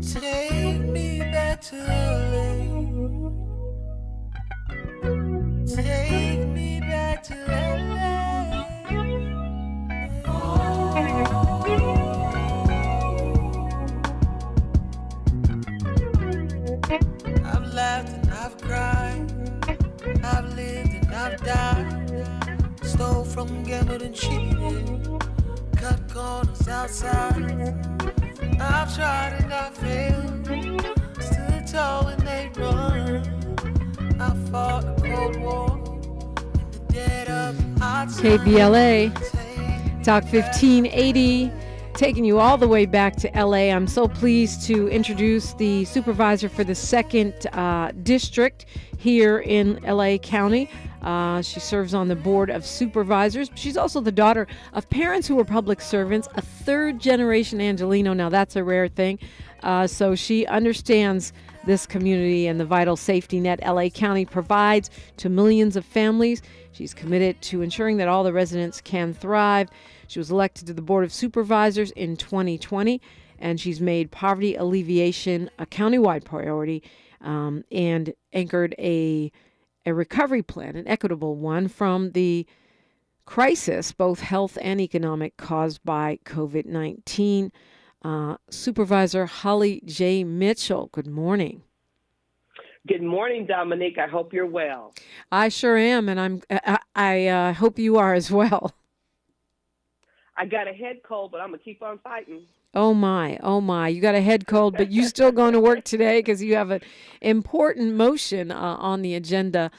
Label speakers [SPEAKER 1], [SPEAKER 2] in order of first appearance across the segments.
[SPEAKER 1] Take me back to LA. Take me back to LA. I've laughed and I've cried. I've lived and I've died. Stole from, gambled and cheated. Cut corners outside. I've tried and I failed. Stood tall when they run. I fought a cold war in the dead of hot sun.
[SPEAKER 2] KBLA, Talk 1580, taking you all the way back to LA. I'm so pleased to introduce the supervisor for the 2nd District here in LA County. She serves on the Board of Supervisors. She's also the daughter of parents who were public servants, a third-generation Angelino. Now, that's a rare thing. So she understands this community and the vital safety net LA County provides to millions of families. She's committed to ensuring that all the residents can thrive. She was elected to the Board of Supervisors in 2020, and she's made poverty alleviation a countywide priority and anchored a recovery plan, an equitable one, from the crisis, both health and economic, caused by COVID-19. Supervisor Holly J. Mitchell, good morning.
[SPEAKER 3] Good morning, Dominique. I hope you're well.
[SPEAKER 2] I sure am, and I hope you are as well.
[SPEAKER 3] I got a head cold, but I'm going to keep on fighting.
[SPEAKER 2] Oh my. You got a head cold, but you still going to work today because you have an important motion on the agenda.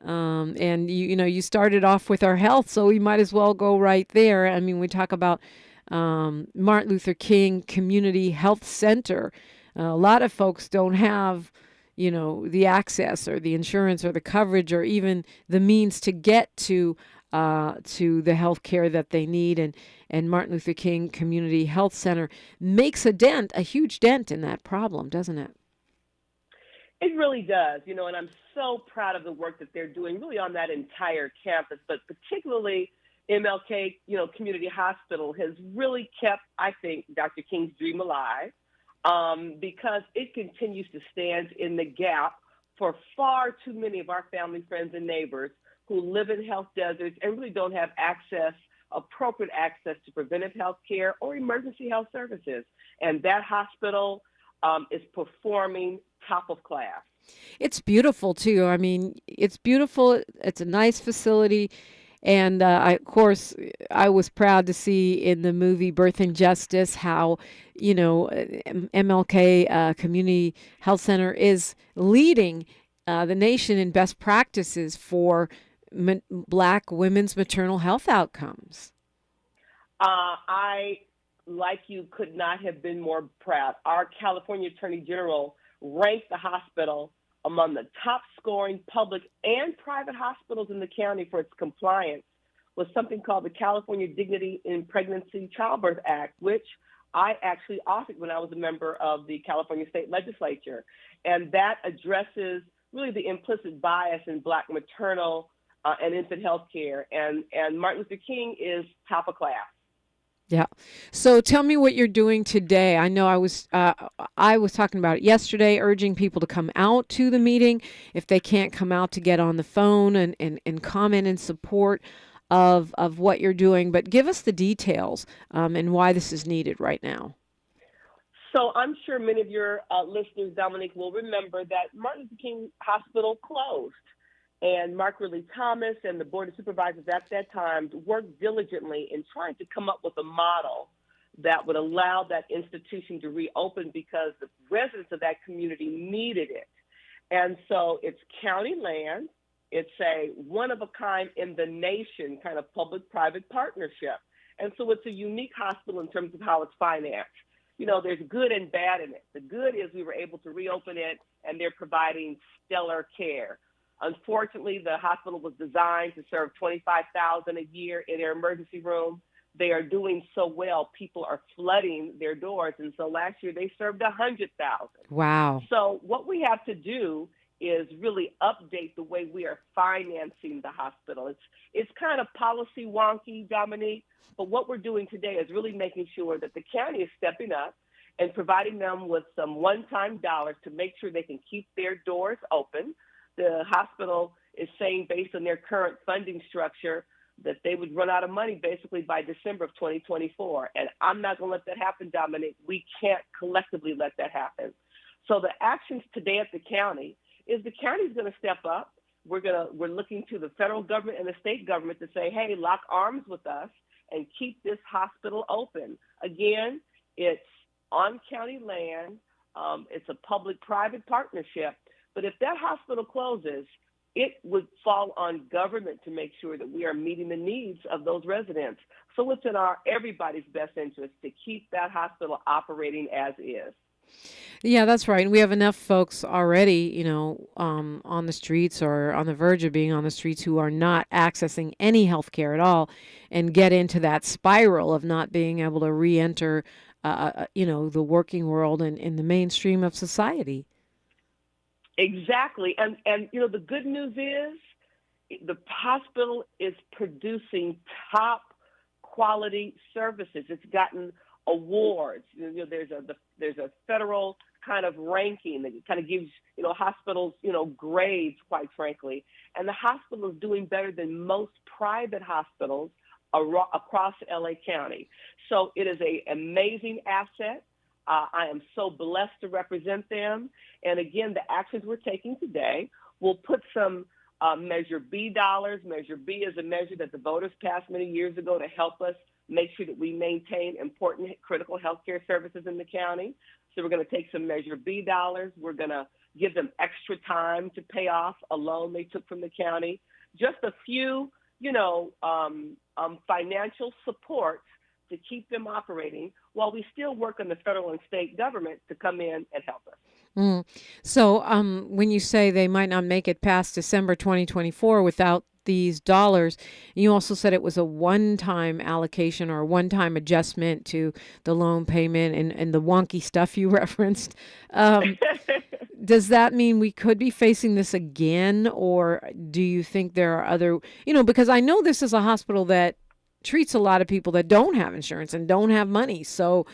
[SPEAKER 2] And you started off with our health, so we might as well go right there. I mean, we talk about Martin Luther King Community Health Center. A lot of folks don't have, the access or the insurance or the coverage or even the means to get to the health care that they need. And Martin Luther King Community Health Center makes a huge dent in that problem, doesn't it?
[SPEAKER 3] It really does, and I'm so proud of the work that they're doing really on that entire campus, but particularly MLK, Community Hospital has really kept, I think, Dr. King's dream alive because it continues to stand in the gap for far too many of our family, friends, and neighbors who live in health deserts and really don't have appropriate access to preventive health care or emergency health services. And that hospital is performing top of class.
[SPEAKER 2] It's beautiful, too. I mean, it's beautiful. It's a nice facility. And, of course, I was proud to see in the movie Birth and Justice how, MLK Community Health Center is leading the nation in best practices for Black women's maternal health outcomes.
[SPEAKER 3] I, like you, could not have been more proud. Our California Attorney General ranked the hospital among the top scoring public and private hospitals in the county for its compliance with something called the California Dignity in Pregnancy Childbirth Act, which I actually authored when I was a member of the California State Legislature. And that addresses really the implicit bias in Black maternal and infant health care. And Martin Luther King is top of class.
[SPEAKER 2] Yeah. So tell me what you're doing today. I know I was talking about it yesterday, urging people to come out to the meeting. If they can't come out, to get on the phone and comment in support of what you're doing. But give us the details and why this is needed right now.
[SPEAKER 3] So I'm sure many of your listeners, Dominique, will remember that Martin Luther King Hospital closed. And Mark Ridley Thomas and the Board of Supervisors at that time worked diligently in trying to come up with a model that would allow that institution to reopen because the residents of that community needed it. And so it's county land. It's a one-of-a-kind in the nation kind of public-private partnership. And so it's a unique hospital in terms of how it's financed. There's good and bad in it. The good is we were able to reopen it, and they're providing stellar care. Unfortunately, the hospital was designed to serve 25,000 a year in their emergency room. They are doing so well, people are flooding their doors. And so last year they served 100,000.
[SPEAKER 2] Wow.
[SPEAKER 3] So what we have to do is really update the way we are financing the hospital. It's kind of policy wonky, Dominique, but what we're doing today is really making sure that the county is stepping up and providing them with some one-time dollars to make sure they can keep their doors open. The hospital is saying, based on their current funding structure, that they would run out of money basically by December of 2024. And I'm not going to let that happen, Dominic. We can't collectively let that happen. So the actions today at the county is the county is going to step up. We're looking to the federal government and the state government to say, hey, lock arms with us and keep this hospital open. Again, it's on county land. It's a public-private partnership. But if that hospital closes, it would fall on government to make sure that we are meeting the needs of those residents. So it's in everybody's best interest to keep that hospital operating as is.
[SPEAKER 2] Yeah, that's right. And we have enough folks already, on the streets or on the verge of being on the streets who are not accessing any health care at all and get into that spiral of not being able to re-enter, the working world and in the mainstream of society.
[SPEAKER 3] Exactly. And the good news is the hospital is producing top quality services. It's gotten awards. There's a federal kind of ranking that kind of gives, hospitals, grades, quite frankly. And the hospital is doing better than most private hospitals across LA County. So it is an amazing asset. I am so blessed to represent them. And again, the actions we're taking today will put some Measure B dollars. Measure B is a measure that the voters passed many years ago to help us make sure that we maintain important critical healthcare services in the county. So we're going to take some Measure B dollars. We're going to give them extra time to pay off a loan they took from the county. Just a few, financial support to keep them operating while we still work on the federal and state government to come in and help us.
[SPEAKER 2] So when you say they might not make it past December 2024 without these dollars, you also said it was a one-time allocation or a one-time adjustment to the loan payment and the wonky stuff you referenced. Does that mean we could be facing this again, or do you think there are other, because I know this is a hospital that treats a lot of people that don't have insurance and don't have money. So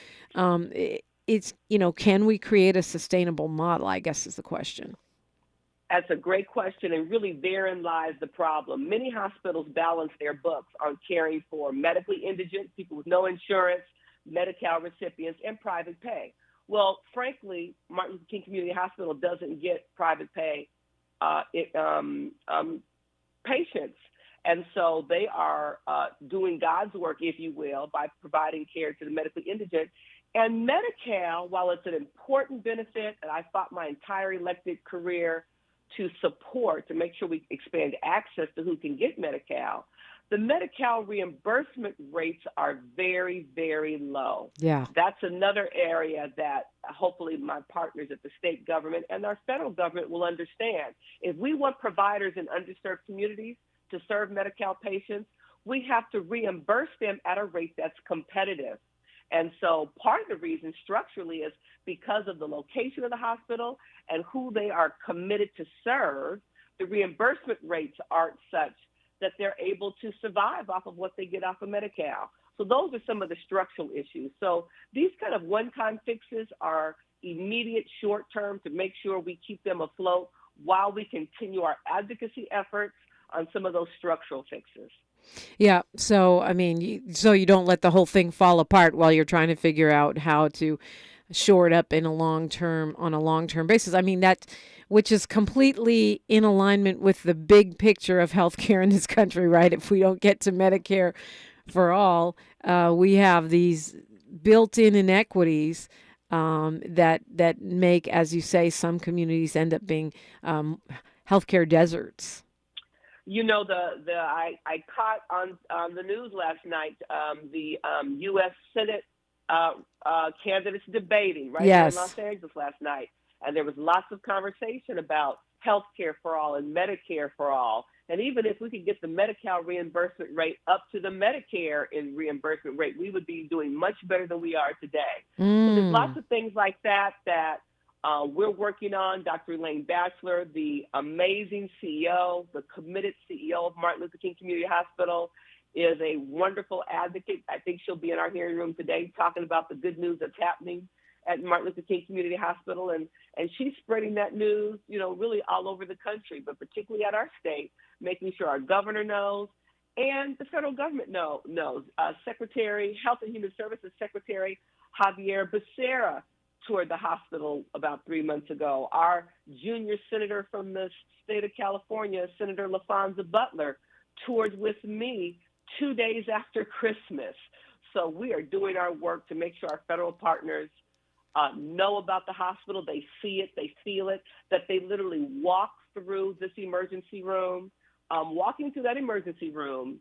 [SPEAKER 2] it's, can we create a sustainable model, I guess is the question.
[SPEAKER 3] That's a great question, and really therein lies the problem. Many hospitals balance their books on caring for medically indigent, people with no insurance, Medi-Cal recipients, and private pay. Well, frankly, Martin Luther King Community Hospital doesn't get private pay patients. And so they are doing God's work, if you will, by providing care to the medically indigent. And Medi-Cal, while it's an important benefit, and I fought my entire elected career to support, to make sure we expand access to who can get Medi-Cal, the Medi-Cal reimbursement rates are very, very low.
[SPEAKER 2] Yeah.
[SPEAKER 3] That's another area that hopefully my partners at the state government and our federal government will understand. If we want providers in underserved communities to serve Medi-Cal patients, we have to reimburse them at a rate that's competitive. And so part of the reason structurally is because of the location of the hospital and who they are committed to serve, the reimbursement rates aren't such that they're able to survive off of what they get off of Medi-Cal. So those are some of the structural issues. So these kind of one-time fixes are immediate short-term to make sure we keep them afloat while we continue our advocacy efforts on some of those structural fixes.
[SPEAKER 2] Yeah. So, so you don't let the whole thing fall apart while you're trying to figure out how to shore it up on a long-term basis. Which is completely in alignment with the big picture of healthcare in this country, right? If we don't get to Medicare for all, we have these built-in inequities that make, as you say, some communities end up being healthcare deserts.
[SPEAKER 3] I caught on the news last night the U.S. Senate candidates debating right here in Los Angeles last night. And there was lots of conversation about health care for all and Medicare for all. And even if we could get the Medi-Cal reimbursement rate up to the Medicare in reimbursement rate, we would be doing much better than we are today. So there's lots of things like that we're working on. Dr. Elaine Batchelor, the amazing CEO, the committed CEO of Martin Luther King Community Hospital, is a wonderful advocate. I think she'll be in our hearing room today talking about the good news that's happening at Martin Luther King Community Hospital, and she's spreading that news, really all over the country, but particularly at our state, making sure our governor knows and the federal government knows. Health and Human Services Secretary Javier Becerra toured the hospital about 3 months ago. Our junior senator from the state of California, Senator LaFonza Butler, toured with me 2 days after Christmas. So we are doing our work to make sure our federal partners know about the hospital, they see it, they feel it, that they literally walk through this emergency room. Walking through that emergency room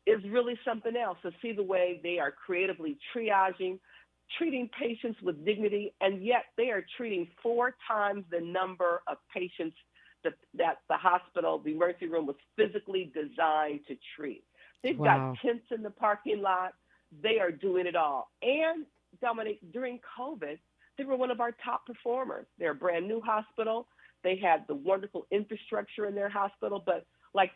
[SPEAKER 3] is really something else, to see the way they are creatively triaging, treating patients with dignity, and yet they are treating 4 times the number of patients that the hospital, the emergency room, was physically designed to treat. They've got tents in the parking lot. They are doing it all. And, Dominic, during COVID, they were one of our top performers. They're a brand new hospital. They had the wonderful infrastructure in their hospital, but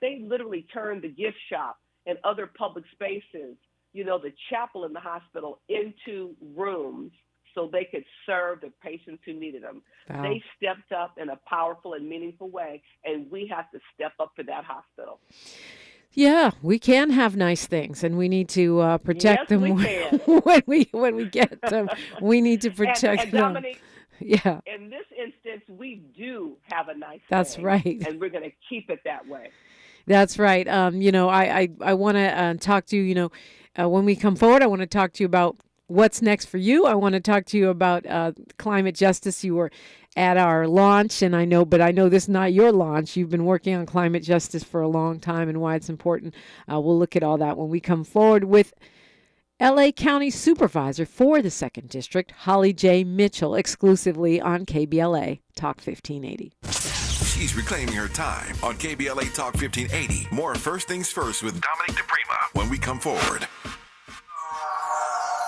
[SPEAKER 3] they literally turned the gift shop and other public spaces, the chapel in the hospital, into rooms so they could serve the patients who needed them. Wow. They stepped up in a powerful and meaningful way, and we have to step up for that hospital.
[SPEAKER 2] Yeah, we can have nice things, and we need to protect them when we get them. We need to protect
[SPEAKER 3] and
[SPEAKER 2] them.
[SPEAKER 3] Dominique,
[SPEAKER 2] yeah.
[SPEAKER 3] In this instance, we do have a nice
[SPEAKER 2] That's
[SPEAKER 3] thing,
[SPEAKER 2] right.
[SPEAKER 3] And we're going to keep it that way.
[SPEAKER 2] That's right. I want to talk to you, when we come forward, I want to talk to you about what's next for you. I want to talk to you about climate justice. You were at our launch, and I know this is not your launch. You've been working on climate justice for a long time and why it's important. We'll look at all that when we come forward with LA County Supervisor for the 2nd District, Holly J. Mitchell, exclusively on KBLA Talk 1580.
[SPEAKER 4] She's reclaiming her time on KBLA Talk 1580. More First Things First with Dominique DePrima when we come forward.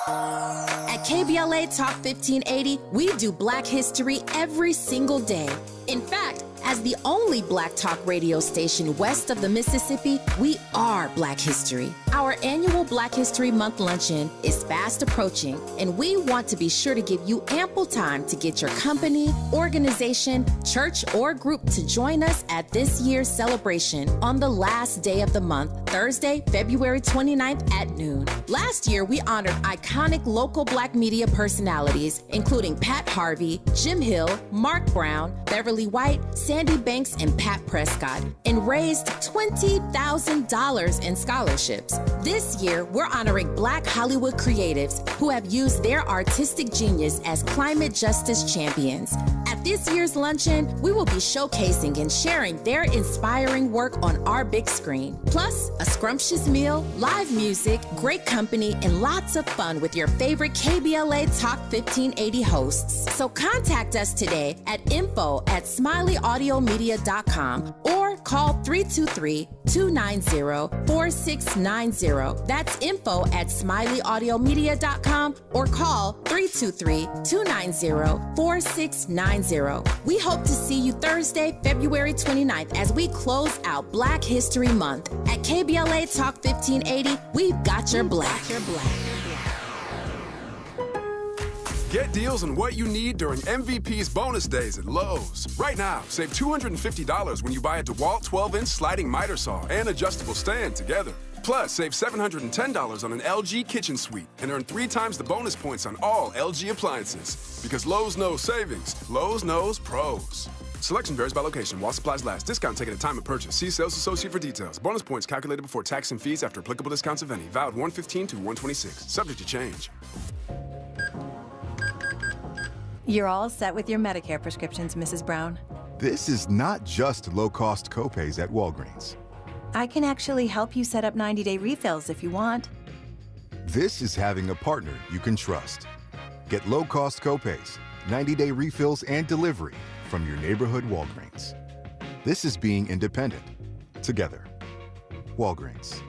[SPEAKER 5] At KBLA Talk 1580, we do Black history every single day. In fact, as the only Black talk radio station west of the Mississippi, we are Black history. Our annual Black History Month luncheon is fast approaching, and we want to be sure to give you ample time to get your company, organization, church, or group to join us at this year's celebration on the last day of the month, Thursday, February 29th at noon. Last year, we honored iconic local Black media personalities, including Pat Harvey, Jim Hill, Mark Brown, Beverly White, Sandy Banks, and Pat Prescott, and raised $20,000 in scholarships. This year, we're honoring Black Hollywood creatives who have used their artistic genius as climate justice champions. At this year's luncheon, we will be showcasing and sharing their inspiring work on our big screen. Plus, a scrumptious meal, live music, great company, and lots of fun with your favorite KBLA Talk 1580 hosts. So contact us today at info@smileyaudio.com or call 323-290-4690. That's info@smileyaudio.com or call 323-290-4690. We hope to see you Thursday, February 29th as we close out Black History Month. At KBLA Talk 1580, we've got your Black.
[SPEAKER 6] Get deals on what you need during MVP's bonus days at Lowe's. Right now, save $250 when you buy a DeWalt 12-inch sliding miter saw and adjustable stand together. Plus, save $710 on an LG kitchen suite and earn 3 times the bonus points on all LG appliances. Because Lowe's knows savings, Lowe's knows pros. Selection varies by location. While supplies last. Discount taken at time of purchase. See sales associate for details. Bonus points calculated before tax and fees after applicable discounts of any. Valid 1/15 to 1/26. Subject to change.
[SPEAKER 7] You're all set with your Medicare prescriptions, Mrs. Brown.
[SPEAKER 8] This is not just low-cost copays at Walgreens.
[SPEAKER 7] I can actually help you set up 90-day refills if you want.
[SPEAKER 8] This is having a partner you can trust. Get low-cost copays, 90-day refills, and delivery from your neighborhood Walgreens. This is being independent. Together. Walgreens.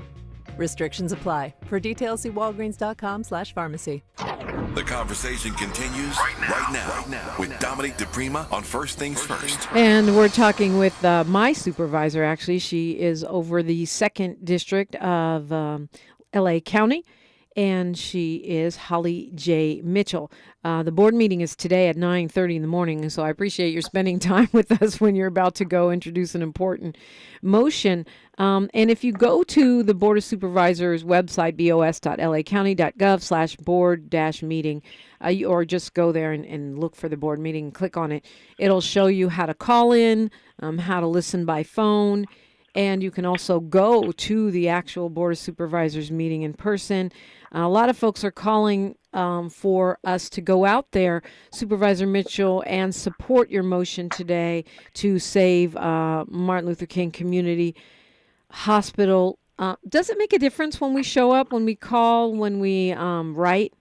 [SPEAKER 9] Restrictions apply. For details, see walgreens.com/pharmacy.
[SPEAKER 4] The conversation continues right now with Dominique DePrima on First Things First.
[SPEAKER 2] And we're talking with my supervisor, actually. She is over the 2nd District of LA County. and she is Holly J. Mitchell. The board meeting is today at 9:30 in the morning, so I appreciate your spending time with us when you're about to go introduce an important motion. And if you go to the Board of Supervisors website, bos.lacounty.gov/board-meeting, or just go there and look for the board meeting and click on it, it'll show you how to call in, how to listen by phone, and you can also go to the actual Board of Supervisors meeting in person. A lot of folks are calling for us to go out there, Supervisor Mitchell, and support your motion today to save Martin Luther King Community Hospital. Does it make a difference when we show up, when we call, when we write?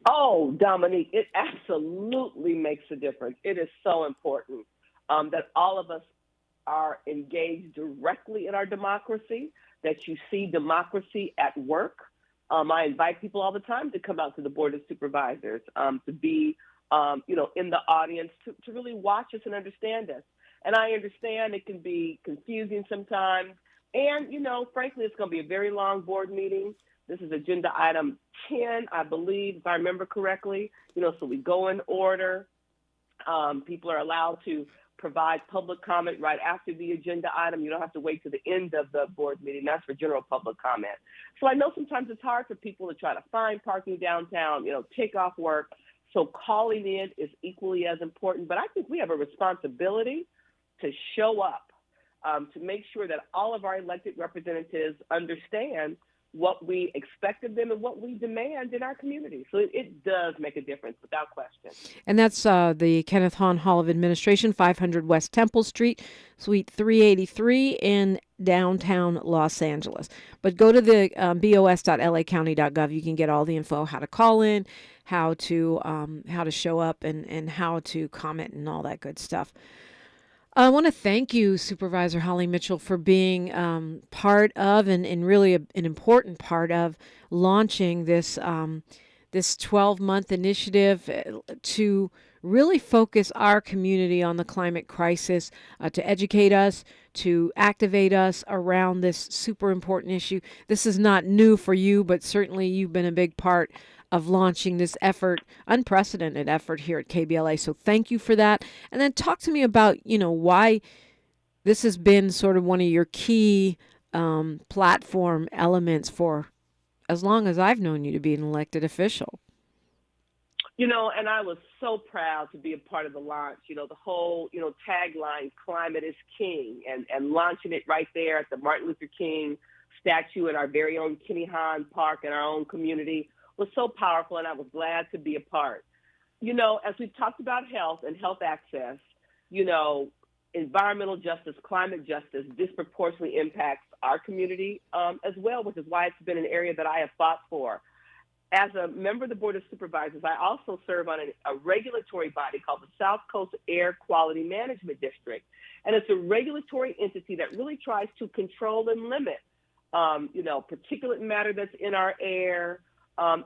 [SPEAKER 3] Oh, Dominique, it absolutely makes a difference. It is so important that all of us are engaged directly in our democracy, that you see democracy at work. I invite people all the time to come out to the Board of Supervisors, to be, in the audience, to really watch us and understand us. And I understand it can be confusing sometimes. And, frankly, it's going to be a very long board meeting. This is agenda item 10, I believe, if I remember correctly. So we go in order. People are allowed to provide public comment right after the agenda item. You don't have to wait to the end of the board meeting. That's for general public comment. So I know sometimes it's hard for people to try to find parking downtown, take off work. So calling in is equally as important. But I think we have a responsibility to show up, to make sure that all of our elected representatives understand what we expect of them and what we demand in our community. So it does make a difference, without question.
[SPEAKER 2] And that's the Kenneth Hahn Hall of Administration, 500 West Temple Street, Suite 383 in downtown Los Angeles. But go to the bos.lacounty.gov. You can get all the info, how to call in, how to show up, and how to comment and all that good stuff. I want to thank you, Supervisor Holly Mitchell, for being part of and really an important part of launching this 12-month initiative to really focus our community on the climate crisis, to educate us, to activate us around this super important issue. This is not new for you, but certainly you've been a big part of launching this effort, unprecedented effort here at KBLA. So thank you for that. And then talk to me about, why this has been sort of one of your key platform elements for as long as I've known you to be an elected official.
[SPEAKER 3] And I was so proud to be a part of the launch, the whole, tagline, climate is king, and launching it right there at the Martin Luther King statue in our very own Kenny Hahn Park in our own community was so powerful, and I was glad to be a part. As we've talked about health and health access, environmental justice, climate justice disproportionately impacts our community as well, which is why it's been an area that I have fought for. As a member of the Board of Supervisors, I also serve on a regulatory body called the South Coast Air Quality Management District. And it's a regulatory entity that really tries to control and limit, particulate matter that's in our air,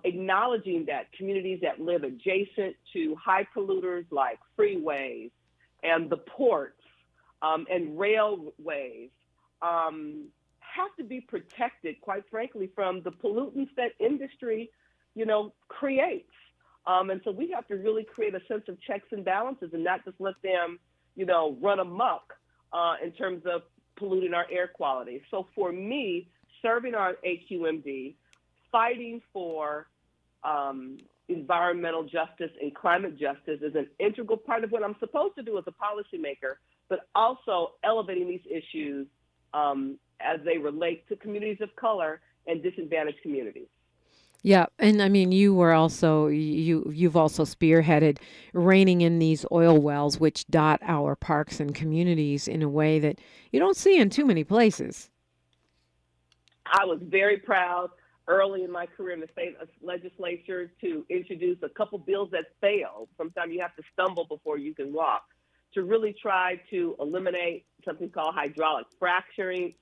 [SPEAKER 3] acknowledging that communities that live adjacent to high polluters like freeways and the ports and railways have to be protected, quite frankly, from the pollutants that industry, creates. And so we have to really create a sense of checks and balances and not just let them, run amok in terms of polluting our air quality. So for me, serving on AQMD, fighting for environmental justice and climate justice is an integral part of what I'm supposed to do as a policymaker, but also elevating these issues as they relate to communities of color and disadvantaged communities.
[SPEAKER 2] Yeah, and I mean, you've also spearheaded reining in these oil wells, which dot our parks and communities in a way that you don't see in too many places.
[SPEAKER 3] I was very proud early in my career in the state legislature to introduce a couple bills that failed. Sometimes you have to stumble before you can walk, to really try to eliminate something called hydraulic fracturing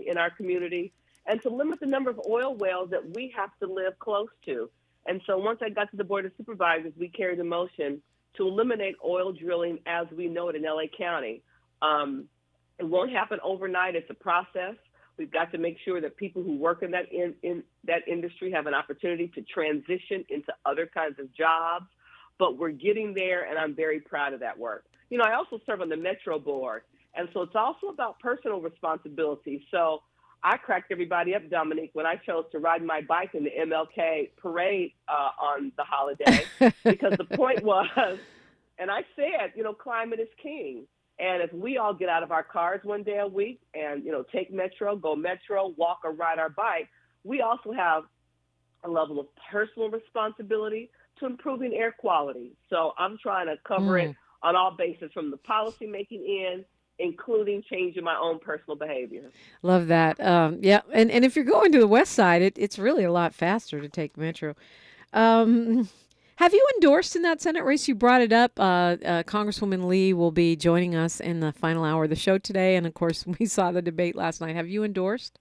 [SPEAKER 3] in our community, and to limit the number of oil wells that we have to live close to. And so once I got to the Board of Supervisors, we carried a motion to eliminate oil drilling as we know it in LA County. It won't happen overnight. It's a process. We've got to make sure that people who work in that industry have an opportunity to transition into other kinds of jobs. But we're getting there, and I'm very proud of that work. You know, I also serve on the Metro Board, and so it's also about personal responsibility. So I cracked everybody up, Dominique, when I chose to ride my bike in the MLK parade on the holiday, because the point was, and I said, you know, climate is king. And if we all get out of our cars one day a week and, you know, take Metro, go Metro, walk or ride our bike, we also have a level of personal responsibility to improving air quality. So I'm trying to cover it on all bases, from the policy making end, including changing my own personal behavior.
[SPEAKER 2] Love that. Yeah. And if you're going to the west side, it's really a lot faster to take Metro. Have you endorsed in that Senate race? You brought it up. Congresswoman Lee will be joining us in the final hour of the show today. And, of course, we saw the debate last night. Have you endorsed?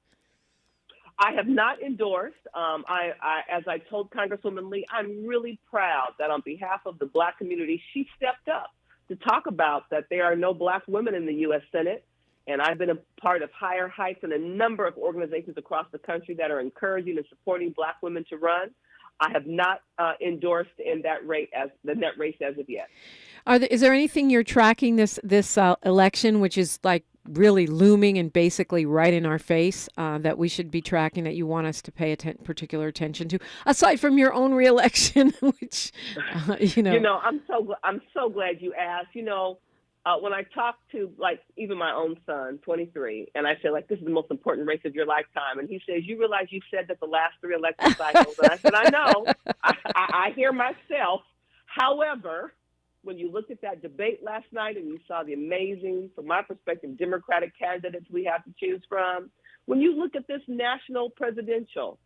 [SPEAKER 3] I have not endorsed. As I told Congresswoman Lee, I'm really proud that on behalf of the Black community, she stepped up to talk about that there are no Black women in the U.S. Senate. And I've been a part of Higher Heights and a number of organizations across the country that are encouraging and supporting Black women to run. I have not endorsed in that race as of yet.
[SPEAKER 2] Is there anything you're tracking this election, which is like really looming and basically right in our face, that we should be tracking, that you want us to pay particular attention to, aside from your own reelection, which you know?
[SPEAKER 3] You know, I'm so glad you asked. You know, when I talk to, like, even my own son, 23, and I say, like, this is the most important race of your lifetime, and he says, you realize you said that the last 3 election cycles? And I said, I know. I hear myself. However, when you looked at that debate last night and you saw the amazing, from my perspective, Democratic candidates we have to choose from, when you look at this national presidential,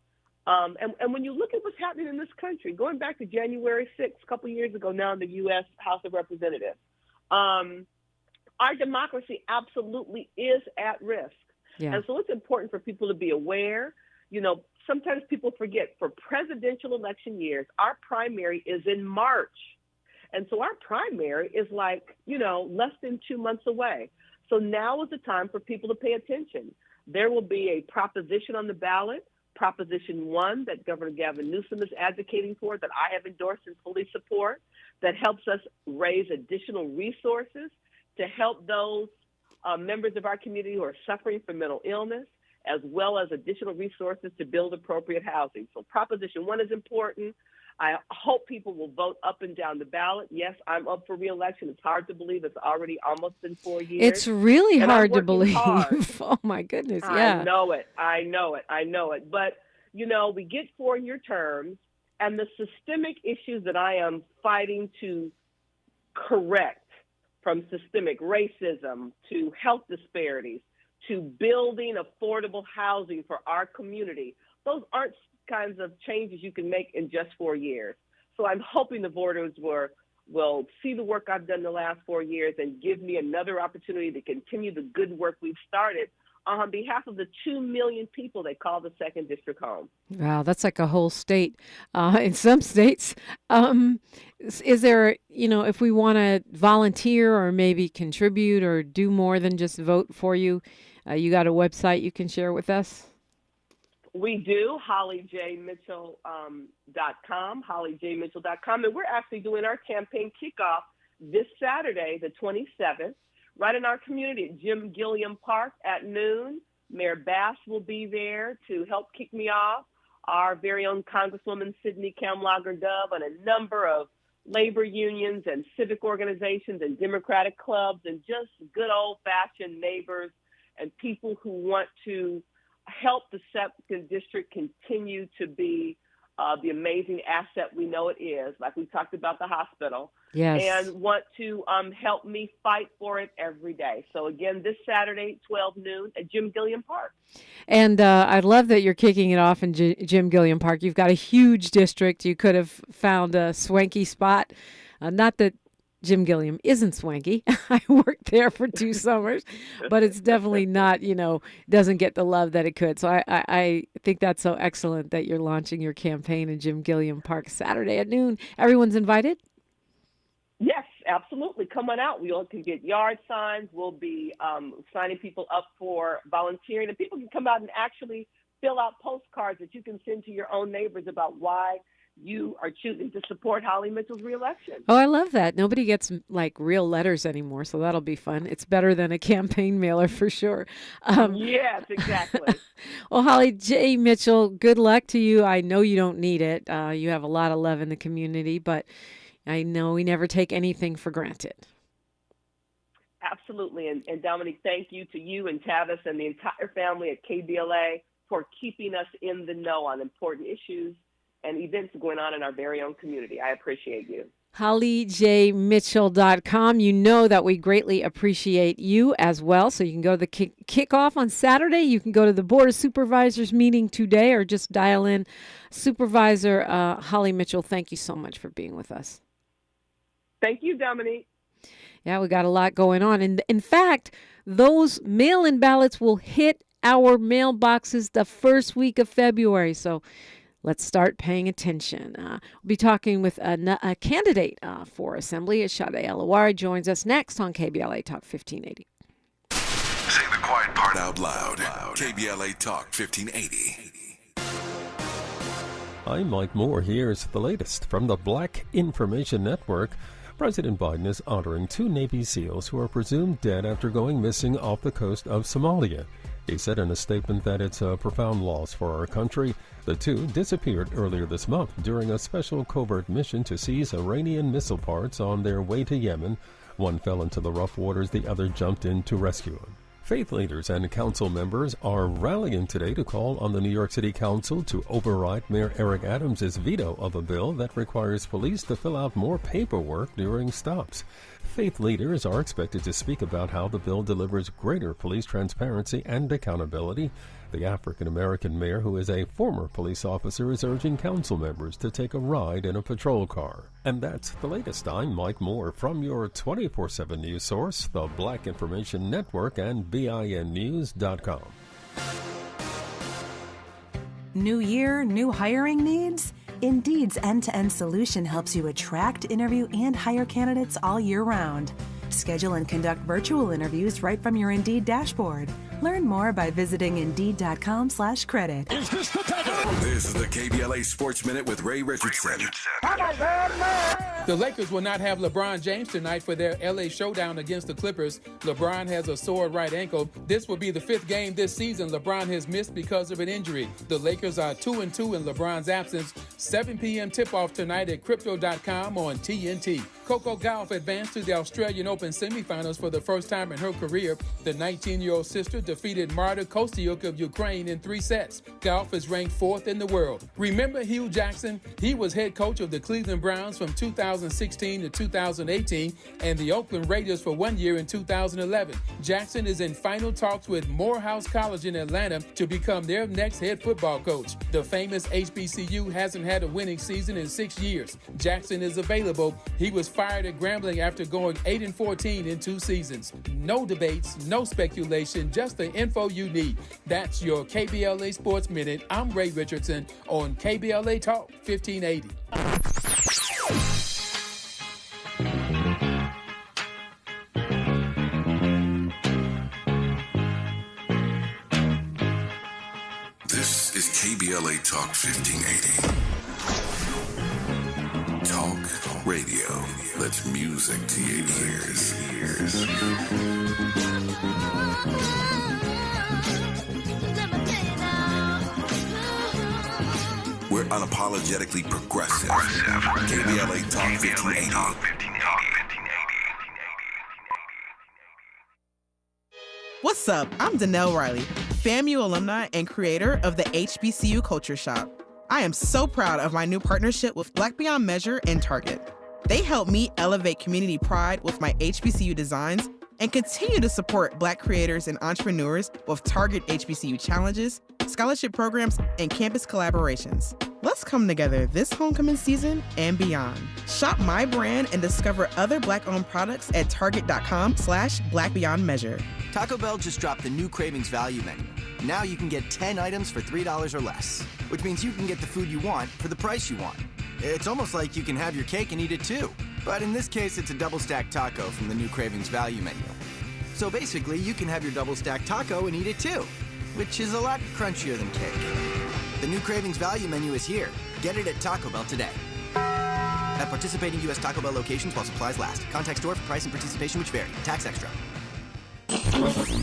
[SPEAKER 3] and when you look at what's happening in this country, going back to January 6th, a couple years ago now in the U.S. House of Representatives, our democracy absolutely is at risk. Yeah. And so it's important for people to be aware. You know, sometimes people forget, for presidential election years, our primary is in March. And so our primary is like, you know, less than 2 months away. So now is the time for people to pay attention. There will be a proposition on the ballot, Proposition 1, that Governor Gavin Newsom is advocating for, that I have endorsed and fully support, that helps us raise additional resources to help those members of our community who are suffering from mental illness, as well as additional resources to build appropriate housing. So Proposition 1 is important. I hope people will vote up and down the ballot. Yes, I'm up for re-election. It's hard to believe it's already almost been 4 years.
[SPEAKER 2] It's really hard to believe. Oh, my goodness, yeah.
[SPEAKER 3] I know it. But, you know, we get 4-year terms, and the systemic issues that I am fighting to correct, from systemic racism to health disparities to building affordable housing for our community, those aren't kinds of changes you can make in just 4 years. So I'm hoping the voters will see the work I've done the last 4 years and give me another opportunity to continue the good work we've started on behalf of the 2 million people they call the 2nd District home.
[SPEAKER 2] Wow, that's like a whole state. In some states, is there, you know, if we want to volunteer or maybe contribute or do more than just vote for you, you got a website you can share with us?
[SPEAKER 3] We do, hollyjmitchell.com, hollyjmitchell.com. And we're actually doing our campaign kickoff this Saturday, the 27th, right in our community at Jim Gilliam Park at noon. Mayor Bass will be there to help kick me off. Our very own Congresswoman Sidney Kamlager-Dove, and a number of labor unions and civic organizations and Democratic clubs, and just good old-fashioned neighbors and people who want to help the 2nd District continue to be the amazing asset we know it is, like we talked about the hospital,
[SPEAKER 2] yes,
[SPEAKER 3] and want to help me fight for it every day. So again, this Saturday, 12 noon at Jim Gilliam Park.
[SPEAKER 2] And I love that you're kicking it off in Jim Gilliam Park. You've got a huge district. You could have found a swanky spot. Not that Jim Gilliam isn't swanky. I worked there for 2 summers, but it's definitely not, you know, doesn't get the love that it could. So I think that's so excellent that you're launching your campaign in Jim Gilliam Park Saturday at noon. Everyone's invited?
[SPEAKER 3] Yes, Absolutely. Come on out. We all can get yard signs. We'll be signing people up for volunteering. And people can come out and actually fill out postcards that you can send to your own neighbors about why you are choosing to support Holly Mitchell's reelection.
[SPEAKER 2] Oh, I love that. Nobody gets like real letters anymore, so that'll be fun. It's better than a campaign mailer for sure.
[SPEAKER 3] Yes, exactly.
[SPEAKER 2] Well, Holly J. Mitchell, good luck to you. I know you don't need it. You have a lot of love in the community, but I know we never take anything for granted.
[SPEAKER 3] Absolutely. And Dominique, thank you to you and Tavis and the entire family at KBLA for keeping us in the know on important issues and events going on in our very own community. I appreciate you.
[SPEAKER 2] HollyJMitchell.com. You know that we greatly appreciate you as well. So you can go to the kickoff on Saturday. You can go to the Board of Supervisors meeting today or just dial in. Supervisor Holly Mitchell, thank you so much for being with us.
[SPEAKER 3] Thank you, Dominique.
[SPEAKER 2] Yeah, we got a lot going on. And in fact, those mail-in ballots will hit our mailboxes the first week of February. So let's start paying attention. We'll be talking with a candidate for Assembly. Sade Elhawary joins us next on KBLA Talk 1580.
[SPEAKER 4] Say the quiet part out loud. KBLA Talk 1580.
[SPEAKER 10] I'm Mike Moore. Here's the latest from the Black Information Network. President Biden is honoring 2 Navy SEALs who are presumed dead after going missing off the coast of Somalia. He said in a statement that it's a profound loss for our country. The 2 disappeared earlier this month during a special covert mission to seize Iranian missile parts on their way to Yemen. One fell into the rough waters, the other jumped in to rescue him. Faith leaders and council members are rallying today to call on the New York City Council to override Mayor Eric Adams' veto of a bill that requires police to fill out more paperwork during stops. Faith leaders are expected to speak about how the bill delivers greater police transparency and accountability. The African-American mayor, who is a former police officer, is urging council members to take a ride in a patrol car. And that's the latest. I'm Mike Moore from your 24/7 news source, the Black Information Network and BINnews.com.
[SPEAKER 11] New year, new hiring needs? Indeed's end-to-end solution helps you attract, interview, and hire candidates all year round. Schedule and conduct virtual interviews right from your Indeed dashboard. Learn more by visiting Indeed.com/credit.
[SPEAKER 4] This is the KBLA Sports Minute with Ray Richardson.
[SPEAKER 12] The Lakers will not have LeBron James tonight for their LA showdown against the Clippers. LeBron has a sore right ankle. This will be the 5th game this season LeBron has missed because of an injury. The Lakers are 2-2 in LeBron's absence. 7 p.m. tip-off tonight at Crypto.com on TNT. Coco Gauff advanced to the Australian Open semifinals for the first time in her career. The 19-year-old sister defeated Marta Kostyuk of Ukraine in 3 sets. Gauff is ranked 4th in the world. Remember Hugh Jackson? He was head coach of the Cleveland Browns from 2016 to 2018 and the Oakland Raiders for 1 year in 2011. Jackson is in final talks with Morehouse College in Atlanta to become their next head football coach. The famous HBCU hasn't had a winning season in 6 years. Jackson is available. He was fired at Grambling after going 8-14 in 2 seasons. No debates, no speculation, just the info you need. That's your KBLA Sports Minute. I'm Ray Richardson on KBLA Talk 1580.
[SPEAKER 4] This is KBLA Talk 1580. Talk radio. That's music to your ears. We're unapologetically progressive. KBLA Talk 1580.
[SPEAKER 13] What's up? I'm Danelle Riley, FAMU alumni and creator of the HBCU Culture Shop. I am so proud of my new partnership with Black Beyond Measure and Target. They help me elevate community pride with my HBCU designs and continue to support Black creators and entrepreneurs with Target HBCU challenges, scholarship programs, and campus collaborations. Let's come together this homecoming season and beyond. Shop my brand and discover other Black-owned products at target.com/blackbeyondmeasure.
[SPEAKER 14] Taco Bell just dropped the new Cravings Value Menu. Now you can get 10 items for $3 or less, which means you can get the food you want for the price you want. It's almost like you can have your cake and eat it too, But in this case, it's a double stack taco from the new Cravings value menu. So basically, you can have your double stack taco and eat it too, which is a lot crunchier than cake. The new Cravings value menu is here. Get it at Taco Bell today. At participating U.S. Taco Bell locations while supplies last. Contact store for price and participation which vary. Tax extra.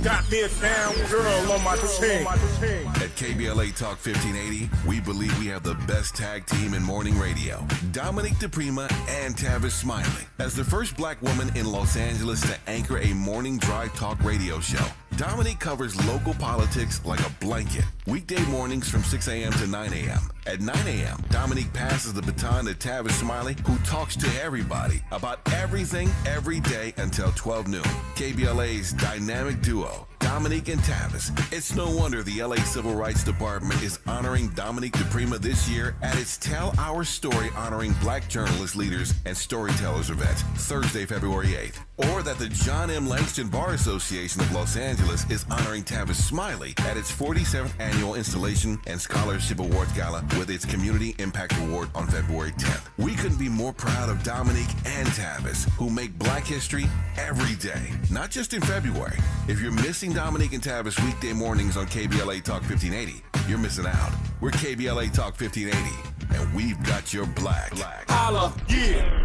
[SPEAKER 15] Got me a damn girl on my team.
[SPEAKER 4] At KBLA Talk 1580, we believe we have the best tag team in morning radio. Dominique DePrima and Tavis Smiley. As the first black woman in Los Angeles to anchor a morning drive talk radio show, Dominique covers local politics like a blanket. Weekday mornings from 6 a.m. to 9 a.m. At 9 a.m., Dominique passes the baton to Tavis Smiley, who talks to everybody about everything every day until 12 noon. KBLA's dynamic duo, Dominique and Tavis. It's no wonder the LA Civil Rights Department is honoring Dominique DePrima this year at its Tell Our Story honoring black journalist leaders and storytellers event, Thursday, February 8th. Or that the John M. Langston Bar Association of Los Angeles is honoring Tavis Smiley at its 47th Annual Installation and Scholarship Awards Gala with its Community Impact Award on February 10th. We couldn't be more proud of Dominique and Tavis, who make black history every day, not just in February. If you're missing Dominique and Tavis weekday mornings on KBLA Talk 1580, you're missing out. We're KBLA Talk 1580, and we've got your black.
[SPEAKER 15] Holla, yeah.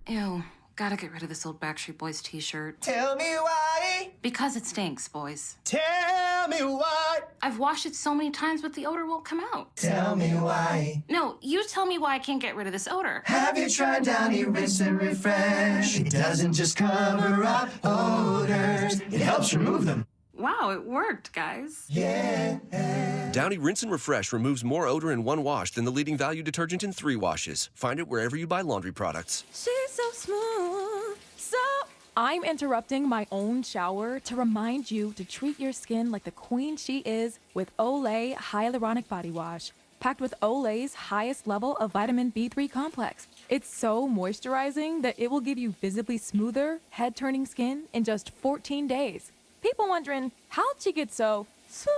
[SPEAKER 16] Ew, gotta get rid of this old Backstreet Boys t-shirt.
[SPEAKER 1] Tell me why.
[SPEAKER 16] Because it stinks, boys.
[SPEAKER 1] Tell me why.
[SPEAKER 16] I've washed it so many times, but the odor won't come out.
[SPEAKER 1] Tell me why.
[SPEAKER 16] No, you tell me why I can't get rid of this odor.
[SPEAKER 1] Have you tried Downy Rinse and Refresh? It doesn't just cover up odors, it helps remove them.
[SPEAKER 16] Wow, it worked, guys.
[SPEAKER 1] Yeah.
[SPEAKER 17] Downy Rinse and Refresh removes more odor in one wash than the leading value detergent in 3 washes. Find it wherever you buy laundry products.
[SPEAKER 18] She's so smooth. So I'm interrupting my own shower to remind you to treat your skin like the queen she is with Olay Hyaluronic Body Wash, packed with Olay's highest level of vitamin B3 complex. It's so moisturizing that it will give you visibly smoother, head-turning skin in just 14 days. People wondering, how'd she get so smooth?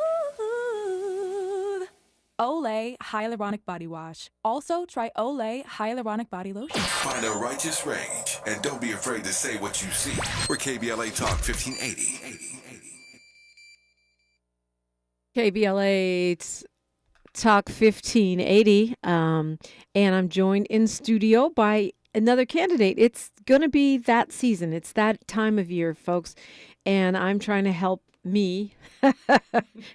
[SPEAKER 18] Olay Hyaluronic Body Wash. Also, try Olay Hyaluronic Body Lotion.
[SPEAKER 4] Find a righteous rage, and don't be afraid to say what you see. We're KBLA Talk 1580.
[SPEAKER 2] KBLA Talk 1580, and I'm joined in studio by another candidate. It's going to be that season. It's that time of year, folks, and I'm trying to help me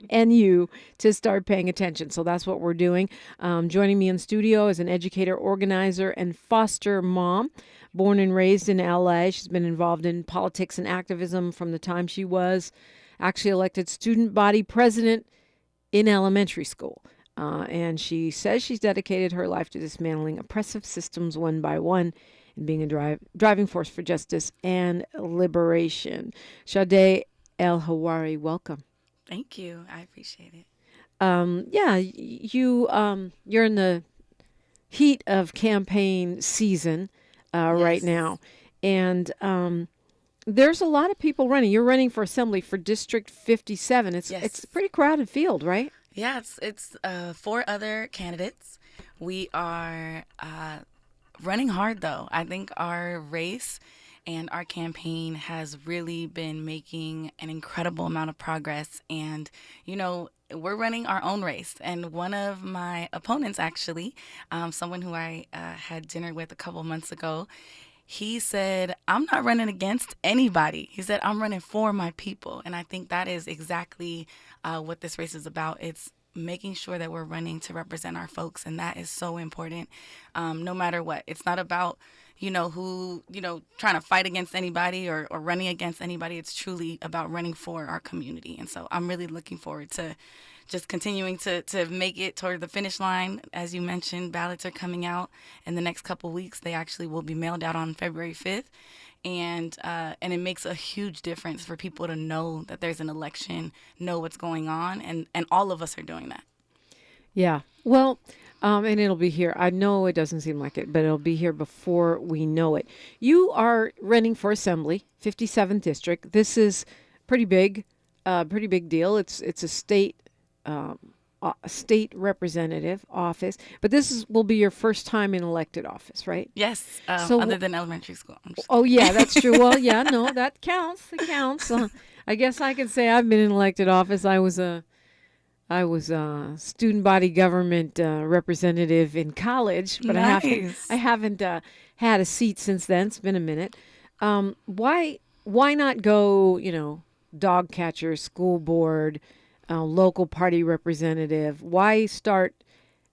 [SPEAKER 2] and you to start paying attention. So that's what we're doing. Joining me in studio is an educator, organizer, and foster mom. Born and raised in LA. She's been involved in politics and activism from the time she was actually elected student body president in elementary school. And she says she's dedicated her life to dismantling oppressive systems one by one and being a driving force for justice and liberation. Sade Elhawary, welcome.
[SPEAKER 19] Thank you. I appreciate it.
[SPEAKER 2] You're in the heat of campaign season right now. And there's a lot of people running. You're running for assembly for District 57. It's a pretty crowded field, right?
[SPEAKER 19] Yeah, it's 4 other candidates. We are running hard, though. I think our race and our campaign has really been making an incredible amount of progress. And, you know, we're running our own race. And one of my opponents, actually, someone who I had dinner with a couple months ago, he said, I'm not running against anybody. He said, I'm running for my people. And I think that is exactly what this race is about. It's making sure that we're running to represent our folks. And that is so important, no matter what. It's not about, trying to fight against anybody or running against anybody. It's truly about running for our community. And so I'm really looking forward to just continuing to make it toward the finish line. As you mentioned, ballots are coming out in the next couple weeks. They actually will be mailed out on February 5th. And it makes a huge difference for people to know that there's an election, know what's going on, and all of us are doing that.
[SPEAKER 2] Yeah. Well, and it'll be here. I know it doesn't seem like it, but it'll be here before we know it. You are running for assembly, 57th district. This is pretty big deal. It's a state state representative office, but will be your first time in elected office, right?
[SPEAKER 19] Yes,
[SPEAKER 2] So
[SPEAKER 19] other than elementary school.
[SPEAKER 2] Oh, yeah, that's true. Well, yeah, no, that counts. It counts. I guess I could say I've been in elected office. I was a student body government representative in college, but
[SPEAKER 19] Nice.
[SPEAKER 2] I haven't had a seat since then. It's been a minute. Why not go, dog catcher, school board, local party representative? Why start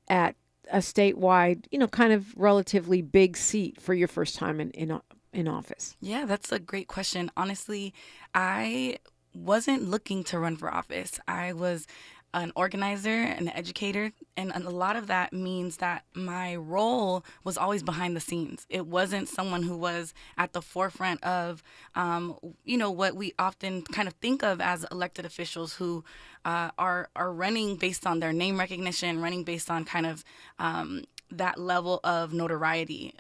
[SPEAKER 2] at a statewide, kind of relatively big seat for your first time in office?
[SPEAKER 19] Yeah, that's a great question. Honestly, I wasn't looking to run for office. I was an organizer, an educator, and a lot of that means that my role was always behind the scenes. It wasn't someone who was at the forefront of, what we often kind of think of as elected officials who are running based on their name recognition, running based on kind of that level of notoriety,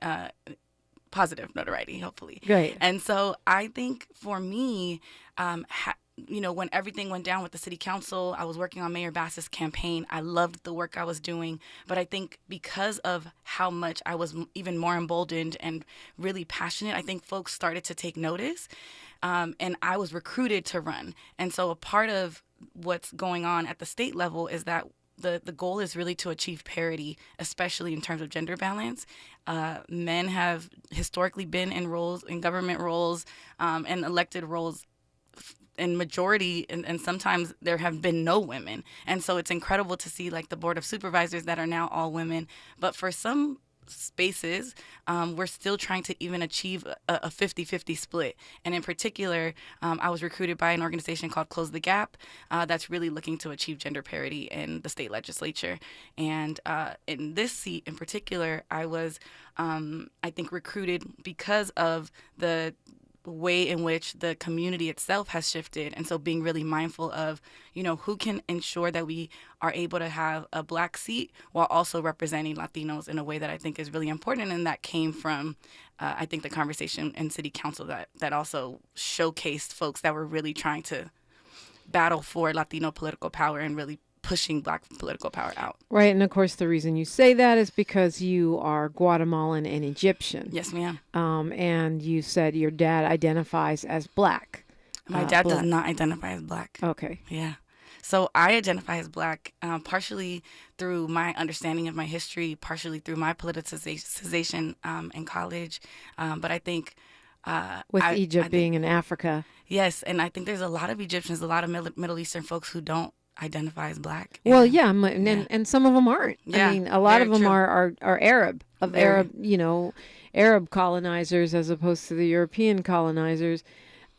[SPEAKER 19] positive notoriety, hopefully.
[SPEAKER 2] Right.
[SPEAKER 19] And so I think for me, when everything went down with the city council, I was working on Mayor Bass's campaign. I loved the work I was doing. But I think because of how much I was even more emboldened and really passionate, I think folks started to take notice. And I was recruited to run. And so a part of what's going on at the state level is that the goal is really to achieve parity, especially in terms of gender balance. Men have historically been in government roles and elected roles in majority, and sometimes there have been no women. And so it's incredible to see like the board of supervisors that are now all women. But for some spaces, we're still trying to even achieve a 50-50 split. And in particular, I was recruited by an organization called Close the Gap that's really looking to achieve gender parity in the state legislature. And in this seat in particular, I was, I think, recruited because of the way in which the community itself has shifted. And so being really mindful of, who can ensure that we are able to have a Black seat while also representing Latinos in a way that I think is really important. And that came from, I think, the conversation in city council that also showcased folks that were really trying to battle for Latino political power and really pushing Black political power out.
[SPEAKER 2] Right. And of course, the reason you say that is because you are Guatemalan and Egyptian.
[SPEAKER 19] Yes, ma'am.
[SPEAKER 2] And you said your dad identifies as Black.
[SPEAKER 19] My dad does not identify as Black.
[SPEAKER 2] Okay.
[SPEAKER 19] Yeah. So I identify as Black partially through my understanding of my history, partially through my politicization in college. But I think
[SPEAKER 2] with Egypt being in Africa.
[SPEAKER 19] Yes. And I think there's a lot of Egyptians, a lot of Middle Eastern folks who don't identify as Black.
[SPEAKER 2] Well, yeah, and some of them aren't.
[SPEAKER 19] Yeah,
[SPEAKER 2] I mean, a lot of them
[SPEAKER 19] true.
[SPEAKER 2] are Arab, Arab colonizers as opposed to the European colonizers.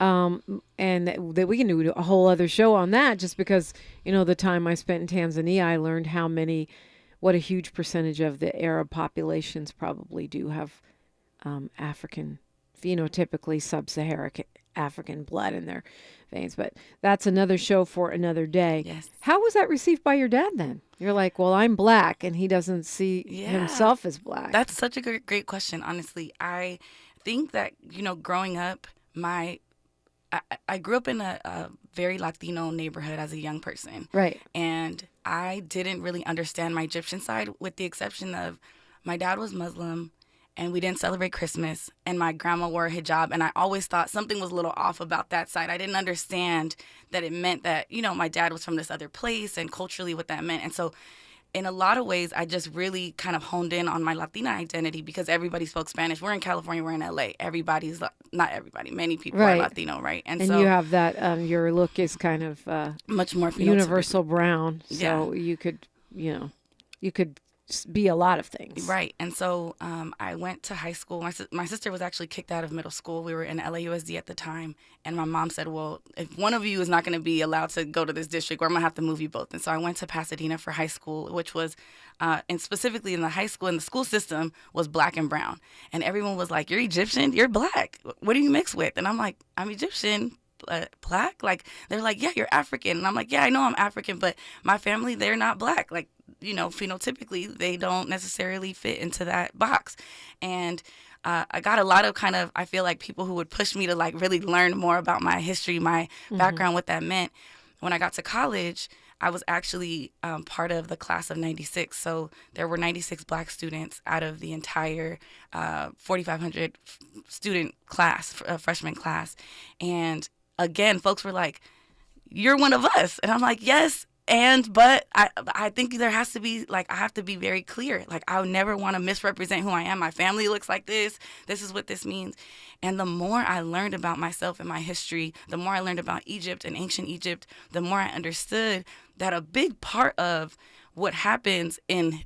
[SPEAKER 2] And that we can do a whole other show on that, just because, the time I spent in Tanzania, I learned what a huge percentage of the Arab populations probably do have African, phenotypically sub-Saharan African blood in their veins. But that's another show for another day.
[SPEAKER 19] Yes.
[SPEAKER 2] How was that received by your dad then? You're like, well, I'm Black, and he doesn't see himself as Black.
[SPEAKER 19] That's such a great question, honestly. I think that, growing up, I grew up in a very Latino neighborhood as a young person.
[SPEAKER 2] Right.
[SPEAKER 19] And I didn't really understand my Egyptian side, with the exception of my dad was Muslim, and we didn't celebrate Christmas, and my grandma wore a hijab, and I always thought something was a little off about that side. I didn't understand that it meant that, my dad was from this other place and culturally what that meant. And so in a lot of ways, I just really kind of honed in on my Latina identity because everybody spoke Spanish. We're in California, we're in LA. Not everybody, many people are Latino, right?
[SPEAKER 2] And so you have that, your look is kind of
[SPEAKER 19] much more
[SPEAKER 2] universal brown. So you could, you could be a lot of things.
[SPEAKER 19] Right. And so I went to high school. My sister was actually kicked out of middle school. We were in LAUSD at the time. And my mom said, well, if one of you is not going to be allowed to go to this district, we're going to have to move you both. And so I went to Pasadena for high school, which was, and specifically in the high school, in the school system, was Black and brown. And everyone was like, you're Egyptian? You're Black. What do you mix with? And I'm like, I'm Egyptian. Black? Like, they're like, yeah, you're African. And I'm like, yeah, I know I'm African, but my family, they're not Black. Like, phenotypically, they don't necessarily fit into that box. And I got a lot of I feel like people who would push me to like really learn more about my history, my background, what that meant. When I got to college, I was actually part of the class of 96. So there were 96 Black students out of the entire 4,500 student class, freshman class. And again, folks were like, "You're one of us." And I'm like, "Yes." But I think there has to be, like, I have to be very clear. Like, I would never want to misrepresent who I am. My family looks like this. This is what this means. And the more I learned about myself and my history, the more I learned about Egypt and ancient Egypt, the more I understood that a big part of what happens in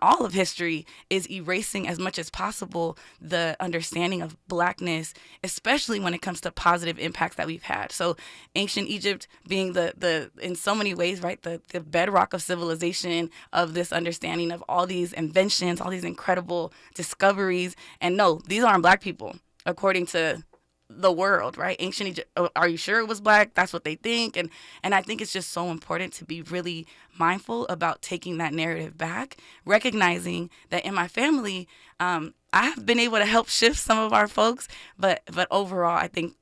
[SPEAKER 19] all of history is erasing as much as possible the understanding of Blackness, especially when it comes to positive impacts that we've had. So ancient Egypt being the in so many ways, right, the bedrock of civilization, of this understanding of all these inventions, all these incredible discoveries. And no, these aren't Black people, according to the world, right? Ancient Egypt, are you sure it was Black? That's what they think. And I think it's just so important to be really mindful about taking that narrative back, recognizing that in my family, I have been able to help shift some of our folks, but overall, I think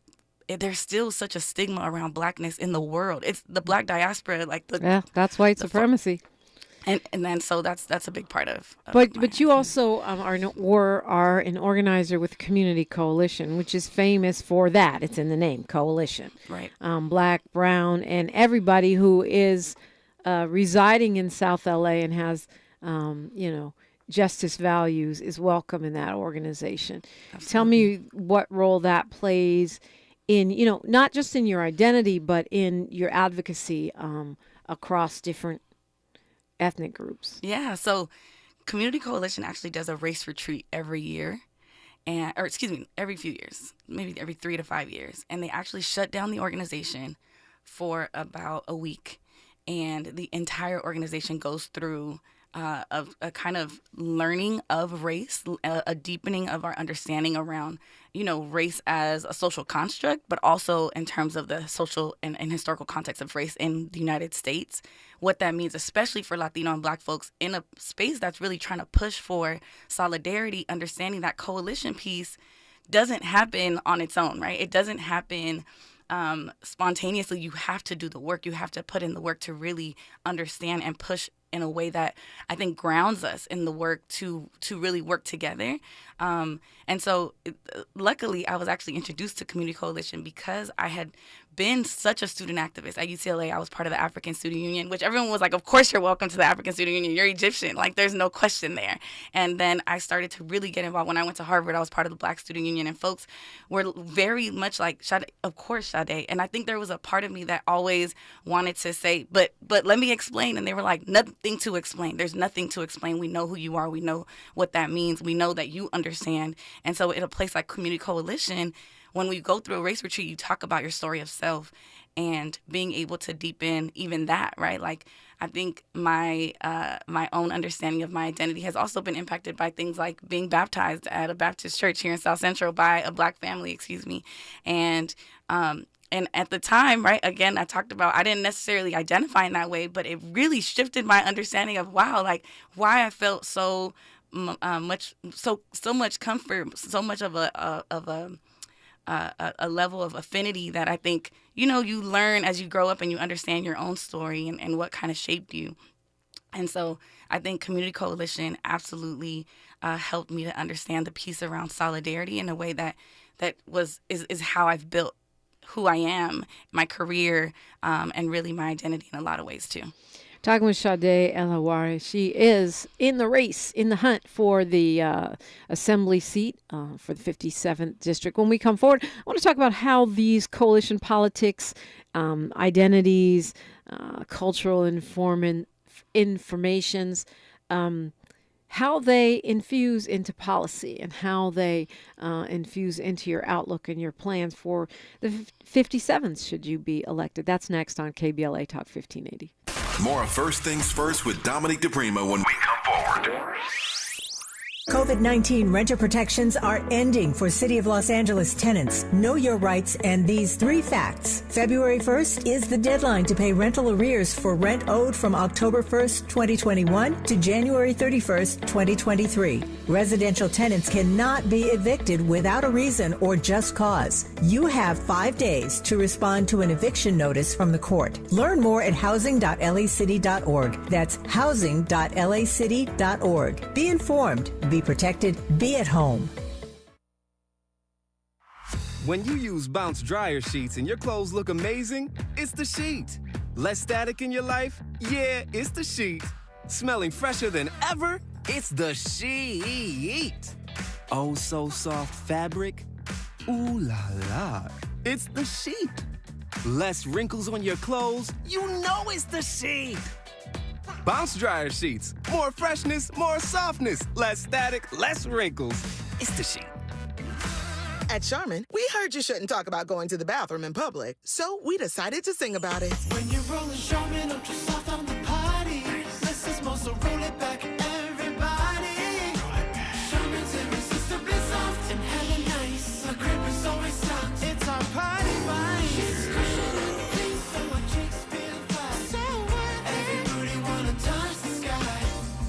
[SPEAKER 19] there's still such a stigma around Blackness in the world. It's the Black diaspora, like
[SPEAKER 2] that's white supremacy.
[SPEAKER 19] And then so that's a big part of
[SPEAKER 2] but you also are an organizer with Community Coalition, which is famous for that. It's in the name, coalition.
[SPEAKER 19] Right.
[SPEAKER 2] Black, brown, and everybody who is residing in South LA and has justice values is welcome in that organization. Absolutely. Tell me what role that plays in, not just in your identity, but in your advocacy across different ethnic groups.
[SPEAKER 19] Yeah, so Community Coalition actually does a race retreat every year, every few years, maybe every 3 to 5 years. And they actually shut down the organization for about a week. And the entire organization goes through a kind of learning of race, a deepening of our understanding around, race as a social construct, but also in terms of the social and historical context of race in the United States, what that means, especially for Latino and Black folks in a space that's really trying to push for solidarity, understanding that coalition piece doesn't happen on its own, right? It doesn't happen spontaneously. You have to do the work. You have to put in the work to really understand and push in a way that I think grounds us in the work to really work together. And so luckily, I was actually introduced to Community Coalition because I had been such a student activist. At UCLA, I was part of the African Student Union, which everyone was like, of course you're welcome to the African Student Union. You're Egyptian. Like, there's no question there. And then I started to really get involved. When I went to Harvard, I was part of the Black Student Union, and folks were very much like, Sade, of course, Sade. And I think there was a part of me that always wanted to say, but let me explain. And they were like, nothing to explain. There's nothing to explain. We know who you are. We know what that means. We know that you understand. And so in a place like Community Coalition, when we go through a race retreat, you talk about your story of self and being able to deepen even that, right? Like, I think my own understanding of my identity has also been impacted by things like being baptized at a Baptist church here in South Central by a Black family, And at the time, right, again, I talked about I didn't necessarily identify in that way, but it really shifted my understanding of, wow, like, why I felt so much comfort, so much of a level of affinity that I think, you learn as you grow up and you understand your own story and what kind of shaped you. And so I think Community Coalition absolutely helped me to understand the piece around solidarity in a way that is how I've built who I am, my career, and really my identity in a lot of ways too.
[SPEAKER 2] Talking with Sade Elhawary. She is in the race, in the hunt for the assembly seat for the 57th district. When we come forward, I want to talk about how these coalition politics, identities, cultural informations, how they infuse into policy and how they infuse into your outlook and your plans for the 57th should you be elected. That's next on KBLA Talk 1580.
[SPEAKER 4] More of First Things First with Dominique DePrima when we come forward.
[SPEAKER 20] COVID-19 renter protections are ending for City of Los Angeles tenants. Know your rights and these 3 facts. February 1st is the deadline to pay rental arrears for rent owed from October 1st, 2021 to January 31st, 2023. Residential tenants cannot be evicted without a reason or just cause. You have 5 days to respond to an eviction notice from the court. Learn more at housing.lacity.org. That's housing.lacity.org. Be informed. Be protected. Be at home.
[SPEAKER 21] When you use Bounce dryer sheets and your clothes look amazing, it's the sheet. Less static in your life? Yeah, it's the sheet. Smelling fresher than ever? It's the sheet. Oh, so soft fabric? Ooh la la. It's the sheet. Less wrinkles on your clothes? You know it's the sheet. Bounce dryer sheets. More freshness, more softness. Less static, less wrinkles. It's the sheet.
[SPEAKER 22] At Charmin, we heard you shouldn't talk about going to the bathroom in public, so we decided to sing about it.
[SPEAKER 1] When you're rolling Charmin, ultra soft on the potty. Less is more, so roll it back, everybody. Charmin's irresistibly soft and hella nice. The grip is always soft. It's our party vibe. She's cushioning things so our cheeks feel flat. So what? Every booty wanna touch the sky.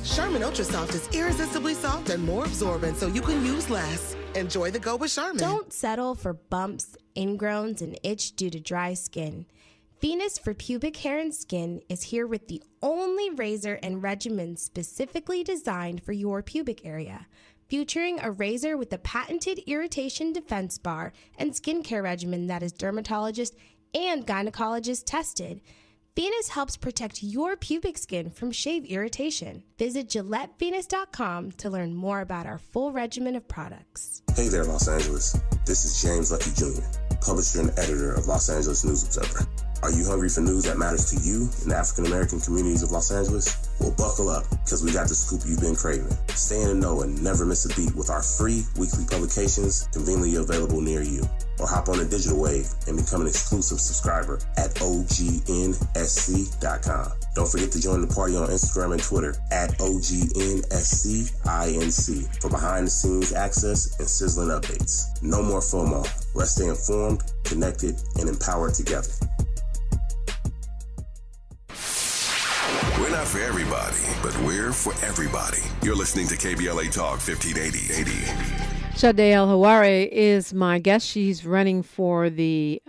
[SPEAKER 22] Charmin Ultra Soft is irresistibly soft and more absorbent, so you can use less. Enjoy the go with Charmin.
[SPEAKER 23] Don't settle for bumps, ingrowns, and itch due to dry skin. Venus for Pubic Hair and Skin is here with the only razor and regimen specifically designed for your pubic area, featuring a razor with a patented irritation defense bar and skincare regimen that is dermatologist and gynecologist tested. Venus helps protect your pubic skin from shave irritation. Visit GilletteVenus.com to learn more about our full regimen of products.
[SPEAKER 24] Hey there, Los Angeles. This is James Lucky Jr., publisher and editor of Los Angeles News Observer. Are you hungry for news that matters to you in the African-American communities of Los Angeles? Well, buckle up, because we got the scoop you've been craving. Stay in the know and never miss a beat with our free weekly publications conveniently available near you. Or hop on the digital wave and become an exclusive subscriber at OGNSC.com. Don't forget to join the party on Instagram and Twitter at OGNSCINC for behind-the-scenes access and sizzling updates. No more FOMO. Let's stay informed, connected, and empowered together.
[SPEAKER 4] We're not for everybody, but we're for everybody. You're listening to KBLA Talk 1580.
[SPEAKER 2] Sade Elhawary is my guest. She's running for the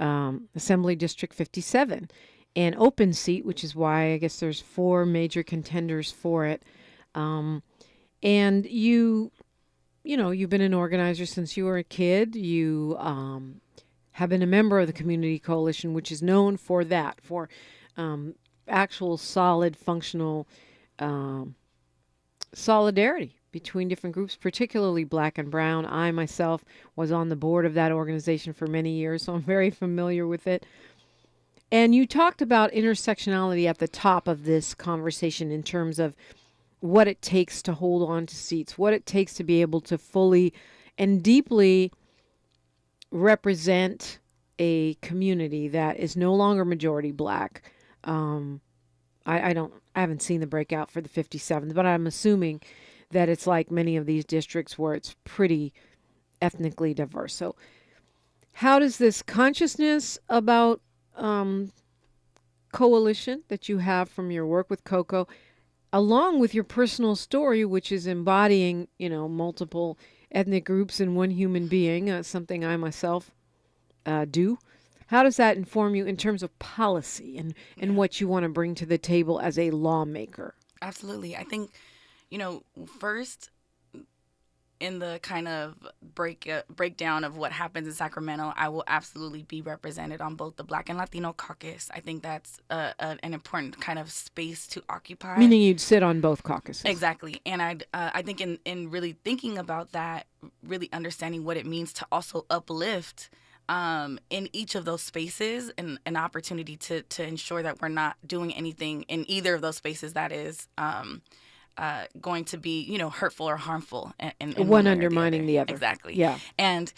[SPEAKER 2] Assembly District 57, an open seat, which is why I guess there's 4 major contenders for it. And you've been an organizer since you were a kid. You have been a member of the Community Coalition, which is known for that, for actual solid, functional solidarity between different groups, particularly Black and Brown. I myself was on the board of that organization for many years, so I'm very familiar with it. And you talked about intersectionality at the top of this conversation in terms of what it takes to hold on to seats, what it takes to be able to fully and deeply represent a community that is no longer majority Black. I haven't seen the breakout for the 57th, but I'm assuming that it's like many of these districts where it's pretty ethnically diverse. So how does this consciousness about coalition that you have from your work with COCO, along with your personal story, which is embodying, multiple ethnic groups in one human being, something I myself do, how does that inform you in terms of policy and what you want to bring to the table as a lawmaker?
[SPEAKER 19] Absolutely. I think, first, in the kind of breakdown of what happens in Sacramento, I will absolutely be represented on both the Black and Latino caucus. I think that's an important kind of space to occupy.
[SPEAKER 2] Meaning you'd sit on both caucuses.
[SPEAKER 19] Exactly. And I think in really thinking about that, really understanding what it means to also uplift in each of those spaces, and an opportunity to ensure that we're not doing anything in either of those spaces that is going to be, hurtful or harmful. In
[SPEAKER 2] one undermining the other.
[SPEAKER 19] Exactly.
[SPEAKER 2] Yeah.
[SPEAKER 19] And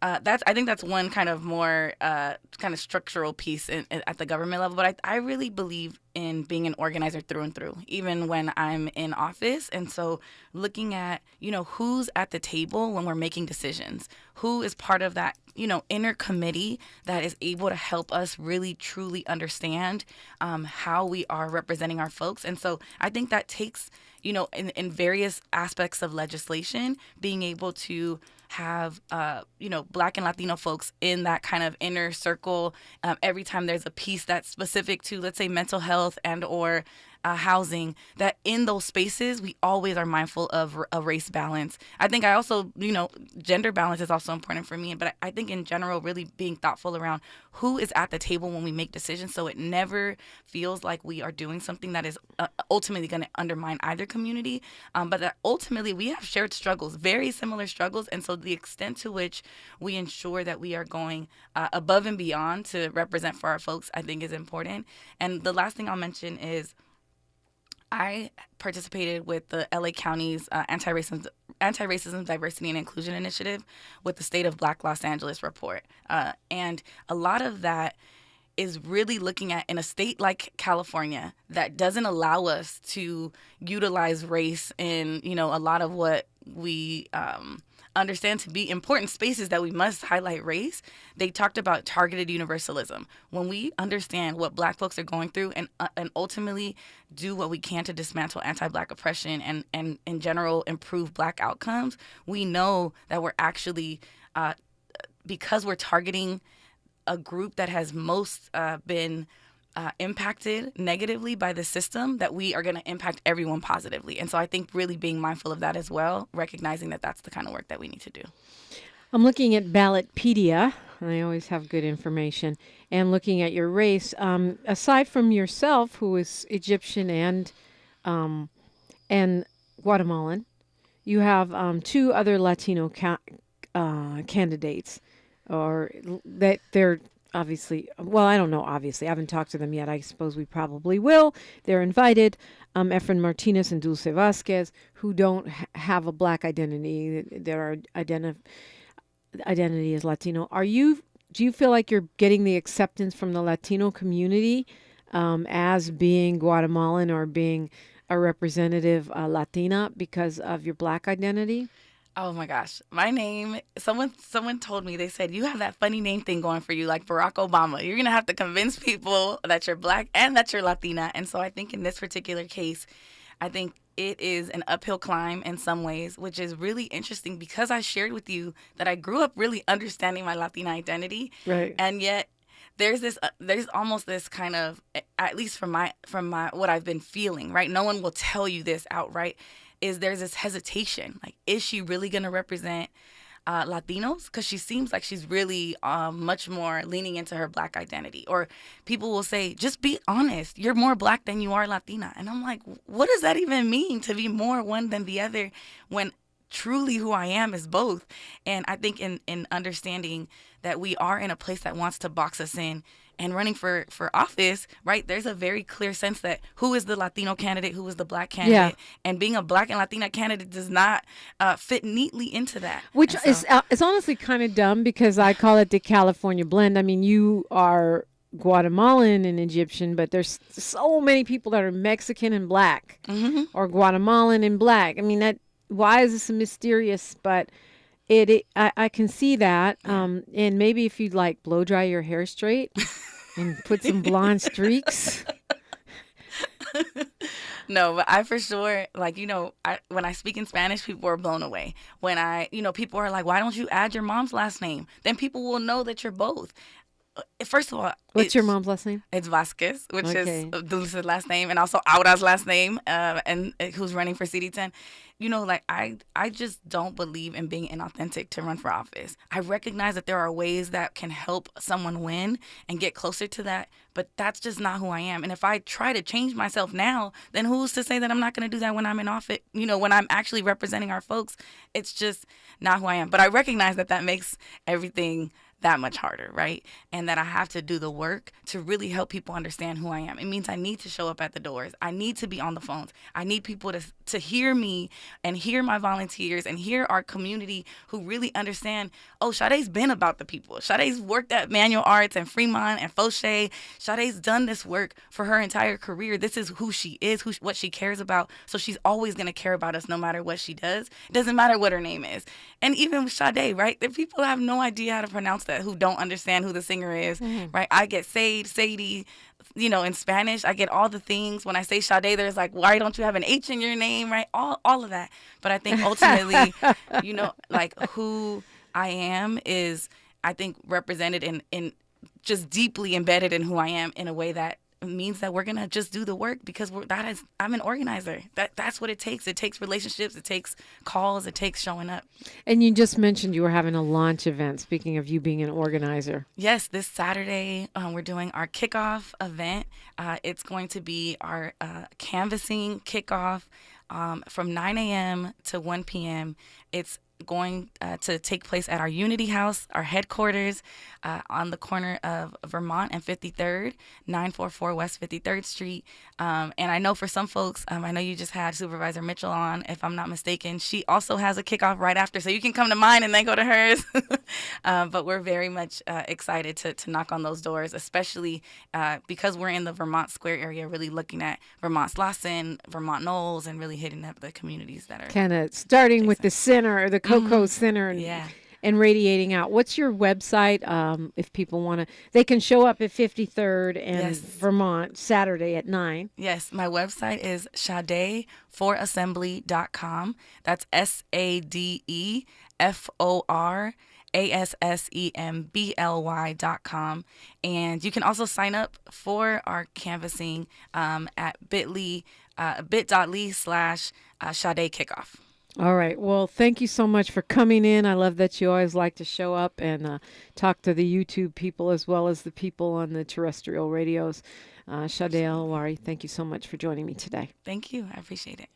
[SPEAKER 19] I think that's one kind of more kind of structural piece at the government level. But I really believe in being an organizer through and through, even when I'm in office. And so looking at, who's at the table when we're making decisions, who is part of that, inner committee that is able to help us really truly understand how we are representing our folks. And so I think that takes, in various aspects of legislation, being able to have, Black and Latino folks in that kind of inner circle every time there's a piece that's specific to, let's say, mental health and or housing, that in those spaces we always are mindful of a race balance. I think I also, gender balance is also important for me, but I think in general really being thoughtful around who is at the table when we make decisions, so it never feels like we are doing something that is ultimately going to undermine either community, but that ultimately we have shared struggles, very similar struggles, and so the extent to which we ensure that we are going above and beyond to represent for our folks, I think is important. And the last thing I'll mention is I participated with the LA County's Anti-Racism, Diversity, and Inclusion Initiative with the State of Black Los Angeles report. And a lot of that is really looking at, in a state like California that doesn't allow us to utilize race in, a lot of what we understand to be important spaces that we must highlight race. They talked about targeted universalism. When we understand what Black folks are going through and ultimately do what we can to dismantle anti-Black oppression and in general improve Black outcomes, we know that we're actually, because we're targeting a group that has most been impacted negatively by the system, that we are going to impact everyone positively. And so I think really being mindful of that as well, recognizing that that's the kind of work that we need to do.
[SPEAKER 2] I'm looking at Ballotpedia, and I always have good information, and looking at your race. Aside from yourself, who is Egyptian and Guatemalan, you have two other Latino candidates, or that they're obviously, well, I don't know, obviously. I haven't talked to them yet. I suppose we probably will. They're invited. Efren Martinez and Dulce Vasquez, who don't have a Black identity. Their identity is Latino. Do you feel like you're getting the acceptance from the Latino community as being Guatemalan or being a representative Latina because of your Black identity?
[SPEAKER 19] Oh my gosh. My name, someone told me, they said, you have that funny name thing going for you, like Barack Obama. You're going to have to convince people that you're Black and that you're Latina. And so I think in this particular case, I think it is an uphill climb in some ways, which is really interesting because I shared with you that I grew up really understanding my Latina identity.
[SPEAKER 2] Right.
[SPEAKER 19] And yet there's almost this kind of, at least from my what I've been feeling, right? No one will tell you this outright. There's this hesitation, like, is she really going to represent Latinos? Because she seems like she's really much more leaning into her Black identity. Or people will say, just be honest, you're more Black than you are Latina. And I'm like, what does that even mean, to be more one than the other, when truly who I am is both? And I think in understanding that we are in a place that wants to box us in, and running for office, right, there's a very clear sense that who is the Latino candidate, who is the Black candidate, and being a Black and Latina candidate does not fit neatly into that.
[SPEAKER 2] Which is honestly kind of dumb, because I call it the California blend. I mean, you are Guatemalan and Egyptian, but there's so many people that are Mexican and Black, or Guatemalan and Black. I mean, why is this mysterious? But I can see that, and maybe if you'd like blow dry your hair straight and put some blonde streaks.
[SPEAKER 19] No, but I for sure, like, when I speak in Spanish, people are blown away. When people are like, why don't you add your mom's last name? Then people will know that you're both. First of all,
[SPEAKER 2] what's your mom's last name?
[SPEAKER 19] It's Vasquez, which is Dulce's last name, and also Aura's last name, and who's running for CD10. I just don't believe in being inauthentic to run for office. I recognize that there are ways that can help someone win and get closer to that, but that's just not who I am. And if I try to change myself now, then who's to say that I'm not going to do that when I'm in office, when I'm actually representing our folks? It's just not who I am. But I recognize that makes everything that much harder, right? And that I have to do the work to really help people understand who I am. It means I need to show up at the doors. I need to be on the phones. I need people to hear me and hear my volunteers and hear our community who really understand, oh, Sade's been about the people. Sade's worked at Manual Arts and Fremont and Fauché. Sade's done this work for her entire career. This is who she is, what she cares about. So she's always going to care about us no matter what she does. It doesn't matter what her name is. And even with Sade, right? There people have no idea how to pronounce that, who don't understand who the singer is, right? I get Sade, you know, in Spanish. I get all the things. When I say Sade, there's like, why don't you have an H in your name, right? All of that. But I think ultimately, you know, like who I am is, I think, represented in just deeply embedded in who I am in a way that means that we're going to just do the work because I'm an organizer. That's what it takes. It takes relationships. It takes calls. It takes showing up.
[SPEAKER 2] And you just mentioned you were having a launch event, speaking of you being an organizer.
[SPEAKER 19] Yes, this Saturday we're doing our kickoff event. It's going to be our canvassing kickoff from 9 a.m. to 1 p.m. It's going to take place at our Unity House, our headquarters on the corner of Vermont and 53rd, 944 West 53rd Street. And I know for some folks, I know you just had Supervisor Mitchell on, if I'm not mistaken. She also has a kickoff right after, so you can come to mine and then go to hers. But we're very much excited to knock on those doors, especially because we're in the Vermont Square area, really looking at Vermont Slauson, Vermont Knolls, and really hitting up the communities that are
[SPEAKER 2] kind of starting with the center, the Cocoa Center, and radiating out. What's your website? If people want to, they can show up at 53rd and Vermont Saturday at 9.
[SPEAKER 19] Yes, my website is sadeforassembly.com. That's SADEFORASSEMBLY.com. And you can also sign up for our canvassing at bit.ly/Sade Kickoff.
[SPEAKER 2] All right. Well, thank you so much for coming in. I love that you always like to show up and talk to the YouTube people as well as the people on the terrestrial radios. Sade Elhawary, thank you so much for joining me today.
[SPEAKER 19] Thank you. I appreciate it.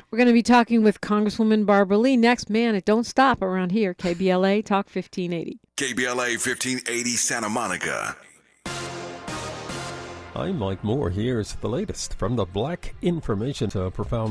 [SPEAKER 2] We're going to be talking with Congresswoman Barbara Lee next. Man, it don't stop around here. KBLA Talk 1580.
[SPEAKER 4] KBLA 1580 Santa Monica.
[SPEAKER 10] I'm Mike Moore. Here's the latest from the Black Information to Profound